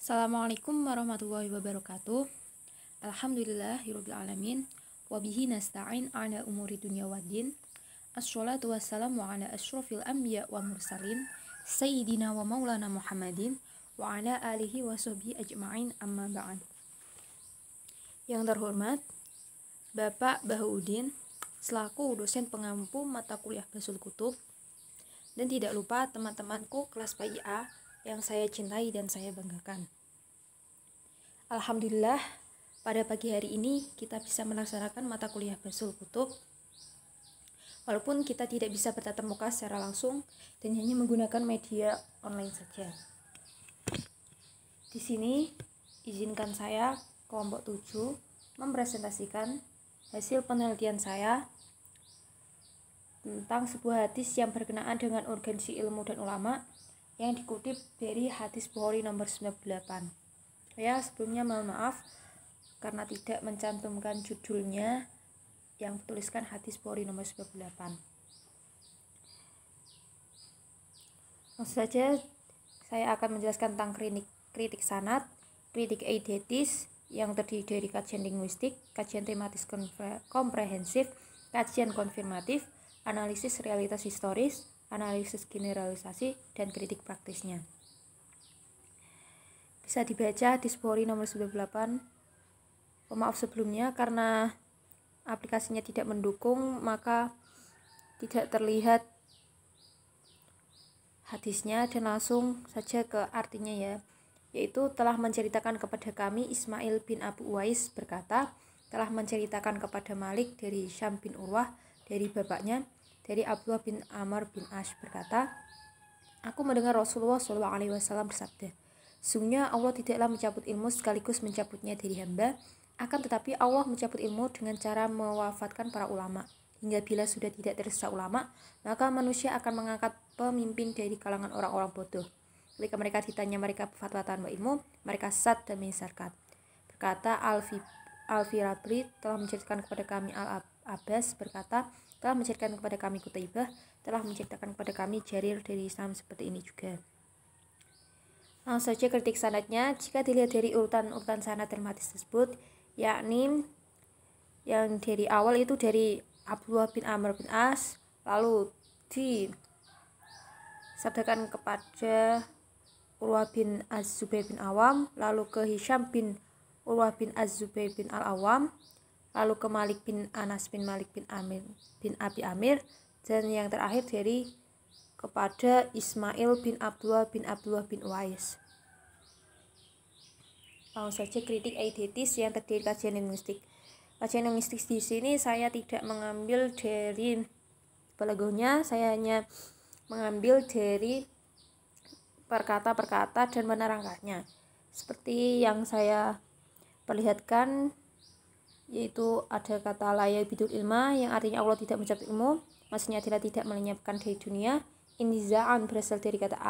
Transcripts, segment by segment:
Assalamualaikum warahmatullahi wabarakatuh. Alhamdulillahirabbil alamin. Wabihi nasta'in ala umuri dunya waddin. Assalatu wassalamu ala asyrofil anbiya wa mursalin Sayyidina wa maulana Muhammadin wa ala alihi wa sahbihi ajma'in, amma ba'd. Yang terhormat Bapak Bahaudin selaku dosen pengampu mata kuliah Basul Kutub, dan tidak lupa teman-temanku kelas PIA yang saya cintai dan saya banggakan. Alhamdulillah, pada pagi hari ini kita bisa melaksanakan mata kuliah Basul Kutub walaupun kita tidak bisa bertatap muka secara langsung dan hanya menggunakan media online saja. Di sini izinkan saya kelompok 7 mempresentasikan hasil penelitian saya tentang sebuah hadis yang berkenaan dengan urgensi ilmu dan ulama yang dikutip dari hadis Bukhari nomor 98. Saya sebelumnya mohon maaf karena tidak mencantumkan judulnya yang bertuliskan hadis Bukhari nomor 98. Langsung saja saya akan menjelaskan tentang kritik sanad, kritik eidetis yang terdiri dari kajian linguistik, kajian tematis komprehensif, kajian konfirmatif, analisis realitas historis, analisis generalisasi, dan kritik praktisnya. Bisa dibaca di Bukhari nomor 98. Maaf sebelumnya karena aplikasinya tidak mendukung, maka tidak terlihat hadisnya, dan langsung saja ke artinya ya, yaitu telah menceritakan kepada kami Ismail bin Abu Uwais berkata, telah menceritakan kepada Malik dari Syam bin Urwah dari bapaknya dari Abdullah bin Amr bin Ash berkata, aku mendengar Rasulullah SAW bersabda, sungguhnya Allah tidaklah mencabut ilmu sekaligus mencabutnya dari hamba, akan tetapi Allah mencabut ilmu dengan cara mewafatkan para ulama, hingga bila sudah tidak tersisa ulama, maka manusia akan mengangkat pemimpin dari kalangan orang-orang bodoh. Ketika mereka ditanya mereka berfatwa tanpa ilmu, mereka sesat dan menyesatkan. Berkata Al-Firabri telah menceritakan kepada kami Al-Abbas berkata, telah menceritakan kepada kami Qutaibah, telah menceritakan kepada kami Jarir dari Islam seperti ini juga. Langsung saja kritik sanadnya. Jika dilihat dari urutan sanad dan hadis tersebut, yakni yang dari awal itu dari Abdullah bin Amr bin As, lalu disabdakan kepada Urwah bin Az-Zubair bin Awam, lalu ke Hisham bin Urwah bin Az-Zubair bin Al-Awam, lalu ke Malik bin Anas bin Malik bin Abi Amir, dan yang terakhir dari kepada Ismail bin Abdullah bin Uwais. Langsung saja kritik eidetis yang terdiri kajian linguistik. Kajian linguistik di sini saya tidak mengambil dari balagonya, saya hanya mengambil dari perkata-perkata dan menerangkannya. Seperti yang saya perlihatkan, yaitu ada kata la yabidul ilma yang artinya Allah tidak mencabut ilmu, maksudnya adalah tidak melenyapkan dari dunia. Intiza'an berasal dari kata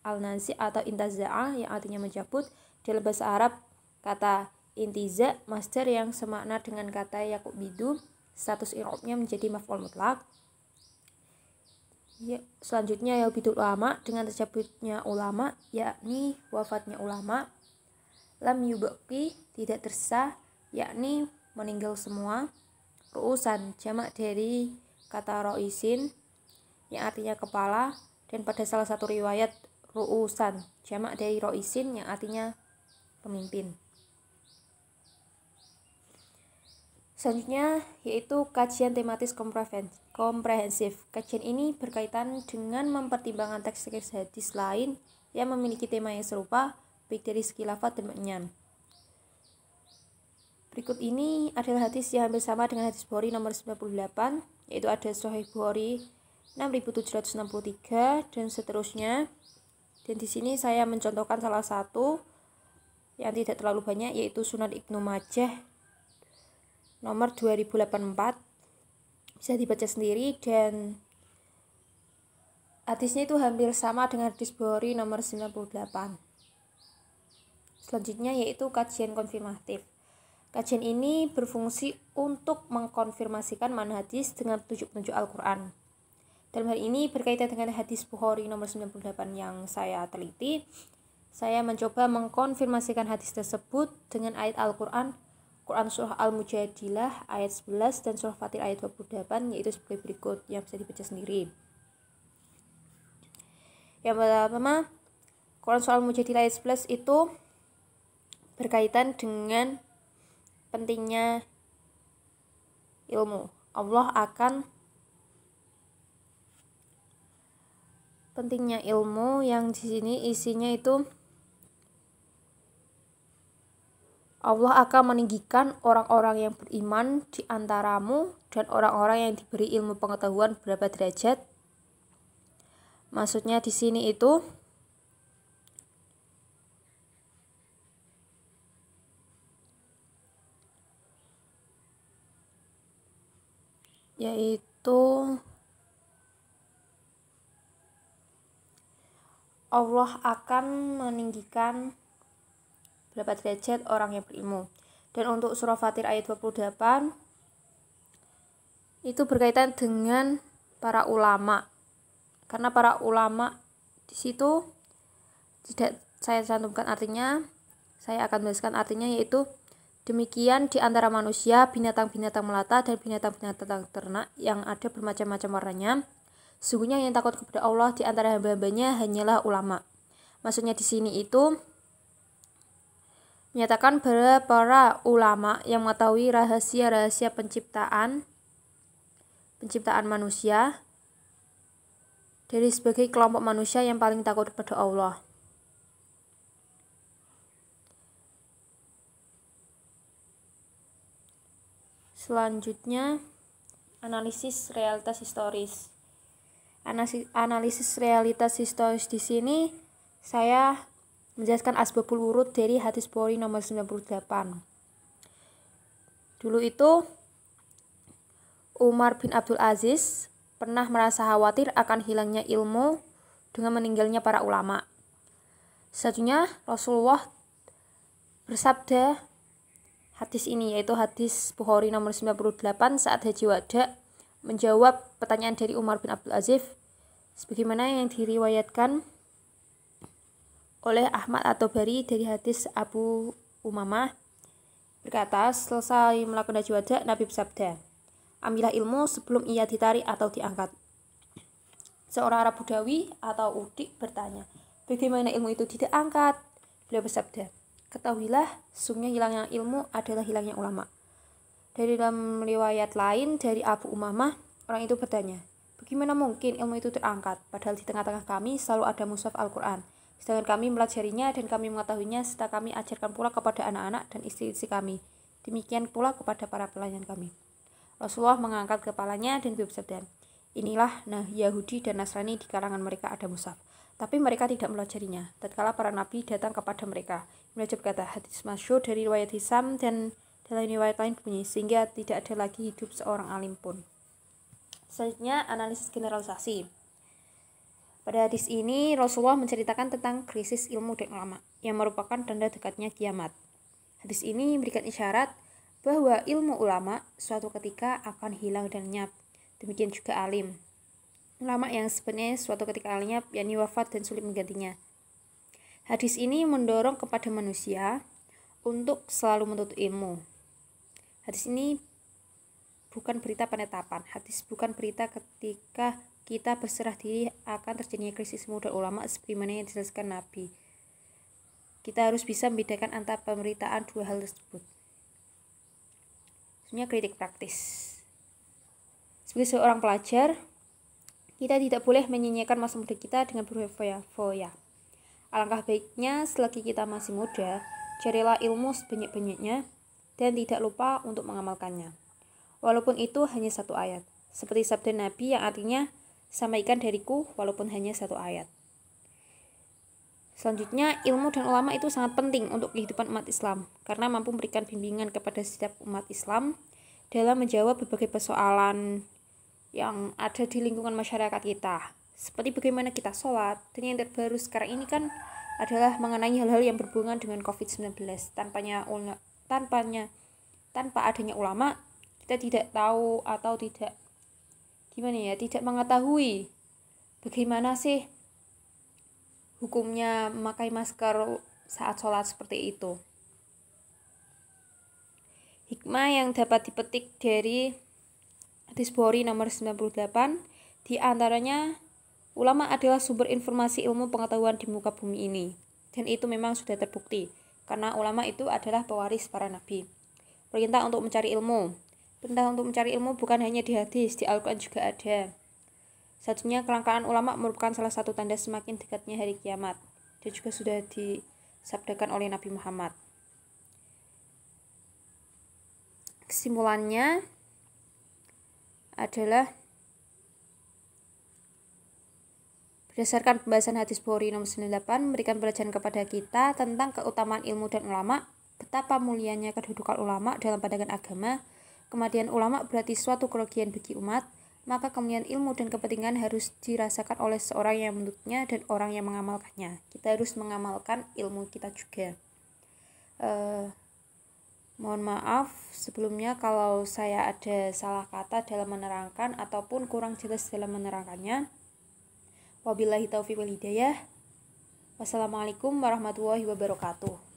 al-nazi atau intaza'a yang artinya mencabut. Dalam bahasa Arab, kata intiza masdar yang semakna dengan kata yaqubidu, status i'rabnya menjadi maf'ul mutlak. Ya, selanjutnya yabidul ulama dengan tercabutnya ulama, yakni wafatnya ulama. Lam yubaqi tidak tersisa, yakni meninggal semua. Ru'usan jamak dari kata ro'isin yang artinya kepala, dan pada salah satu riwayat ru'usan jamak dari ro'isin yang artinya pemimpin. Selanjutnya yaitu kajian tematis komprehensif. Kajian ini berkaitan dengan mempertimbangkan teks-teks hadis lain yang memiliki tema yang serupa, baik dari segi lafaz dan makna. Berikut ini adalah hadis yang hampir sama dengan hadis Bukhari nomor 98, yaitu ada Sahih Bukhari 6763 dan seterusnya. Dan di sini saya mencontohkan salah satu yang tidak terlalu banyak, yaitu Sunan Ibnu Majah nomor 2084. Bisa dibaca sendiri, dan hadisnya itu hampir sama dengan hadis Bukhari nomor 98. Selanjutnya yaitu kajian konfirmatif. Kajian ini berfungsi untuk mengkonfirmasikan makna hadis dengan petunjuk-petunjuk Al-Quran. Dalam hal ini berkaitan dengan hadis Bukhari nomor 98 yang saya teliti, Saya mencoba mengkonfirmasikan hadis tersebut dengan ayat Al-Quran, Quran Surah Al-Mujadilah ayat 11 dan Surah Fatir ayat 28, yaitu sebagai berikut yang bisa dibaca sendiri. Yang pertama, Quran Surah Al-Mujadilah ayat 11 itu berkaitan dengan pentingnya ilmu. Pentingnya ilmu yang di sini isinya itu Allah akan meninggikan orang-orang yang beriman di antaramu dan orang-orang yang diberi ilmu pengetahuan berapa derajat. Maksudnya di sini itu yaitu Allah akan meninggikan berapa derajat orang yang berilmu. Dan untuk surah Fatir ayat 28 itu berkaitan dengan para ulama. Karena para ulama di situ tidak saya cantumkan artinya, saya akan menuliskan artinya, yaitu demikian di antara manusia, binatang-binatang melata dan binatang-binatang ternak yang ada bermacam-macam warnanya. Sesungguhnya yang takut kepada Allah di antara hamba-hambanya hanyalah ulama. Maksudnya di sini itu menyatakan bahwa para ulama yang mengetahui rahasia-rahasia penciptaan manusia dari sebagai kelompok manusia yang paling takut kepada Allah. Selanjutnya, analisis realitas historis. Analisis realitas historis di sini saya menjelaskan asbabul wurud dari hadis Bukhari nomor 98. Dulu itu Umar bin Abdul Aziz pernah merasa khawatir akan hilangnya ilmu dengan meninggalnya para ulama. Selanjutnya Rasulullah bersabda hadis ini, yaitu hadis Bukhari nomor 98 saat Haji Wada, menjawab pertanyaan dari Umar bin Abdul Aziz sebagaimana yang diriwayatkan oleh Ahmad At-Tabari dari hadis Abu Umamah berkata, selesai melakukan Haji Wada, Nabi bersabda, ambillah ilmu sebelum ia ditarik atau diangkat. Seorang Arab Budawi atau Udik bertanya, bagaimana ilmu itu tidak angkat? Beliau bersabda, ketahuilah, sungguhnya hilangnya ilmu adalah hilangnya ulama. Dari dalam riwayat lain dari Abu Umamah, orang itu bertanya, bagaimana mungkin ilmu itu terangkat? Padahal di tengah-tengah kami selalu ada mushaf Al-Quran. Sedangkan kami melajarinya dan kami mengetahuinya serta kami ajarkan pula kepada anak-anak dan istri-istri kami. Demikian pula kepada para pelayan kami. Rasulullah mengangkat kepalanya dan bersabda, inilah Yahudi dan Nasrani di kalangan mereka ada mushaf, tapi mereka tidak melajarinya. Tatkala para nabi datang kepada mereka, mereka berkata, hadis masyhur dari riwayat Hisam dan dalam riwayat lain bunyi, sehingga tidak ada lagi hidup seorang alim pun. Selanjutnya, analisis generalisasi. Pada hadis ini, Rasulullah menceritakan tentang krisis ilmu dan ulama, yang merupakan tanda dekatnya kiamat. Hadis ini memberikan isyarat bahwa ilmu ulama suatu ketika akan hilang dan lenyap. Demikian juga alim. Ulama yang sebenarnya suatu ketika lenyap, yakni wafat dan sulit menggantinya. Hadis ini mendorong kepada manusia untuk selalu menuntut ilmu. Hadis ini bukan berita penetapan. Hadis bukan berita ketika kita berserah diri akan terjadinya krisis ilmu dan ulama sebagaimana yang dijelaskan Nabi. Kita harus bisa membedakan antara pemberitaan dua hal tersebut. Sebenarnya kritik praktis. Sebagai seorang pelajar, kita tidak boleh menyia-nyiakan masa muda kita dengan berfoya-foya. Alangkah baiknya selagi kita masih muda, carilah ilmu sebanyak-banyaknya dan tidak lupa untuk mengamalkannya. Walaupun itu hanya satu ayat. Seperti sabda Nabi yang artinya, sampaikan dariku walaupun hanya satu ayat. Selanjutnya, ilmu dan ulama itu sangat penting untuk kehidupan umat Islam karena mampu memberikan bimbingan kepada setiap umat Islam dalam menjawab berbagai persoalan yang ada di lingkungan masyarakat kita. Seperti bagaimana kita sholat, dan yang terbaru sekarang ini kan adalah mengenai hal-hal yang berhubungan dengan COVID-19. Tanpa adanya ulama, kita tidak tahu atau tidak mengetahui bagaimana sih hukumnya memakai masker saat sholat seperti itu. Hikmah yang dapat dipetik dari hadis Bukhari nomor 98, di antaranya ulama adalah sumber informasi ilmu pengetahuan di muka bumi ini. Dan itu memang sudah terbukti, karena ulama itu adalah pewaris para nabi. Perintah untuk mencari ilmu. Perintah untuk mencari ilmu bukan hanya di hadis, di Al-Quran juga ada. Satunya, kelangkaan ulama merupakan salah satu tanda semakin dekatnya hari kiamat. Dia juga sudah disabdakan oleh Nabi Muhammad. Kesimpulannya adalah berdasarkan pembahasan hadis Bukhari nomor 98 memberikan pelajaran kepada kita tentang keutamaan ilmu dan ulama, betapa mulianya kedudukan ulama dalam pandangan agama. Kemudian ulama berarti suatu kerugian bagi umat, maka kemudian ilmu dan kepentingan harus dirasakan oleh seorang yang menuntutnya dan orang yang mengamalkannya. Kita harus mengamalkan ilmu kita juga. Mohon maaf sebelumnya kalau saya ada salah kata dalam menerangkan ataupun kurang jelas dalam menerangkannya. Wabillahi taufiq wal hidayah. Wassalamualaikum warahmatullahi wabarakatuh.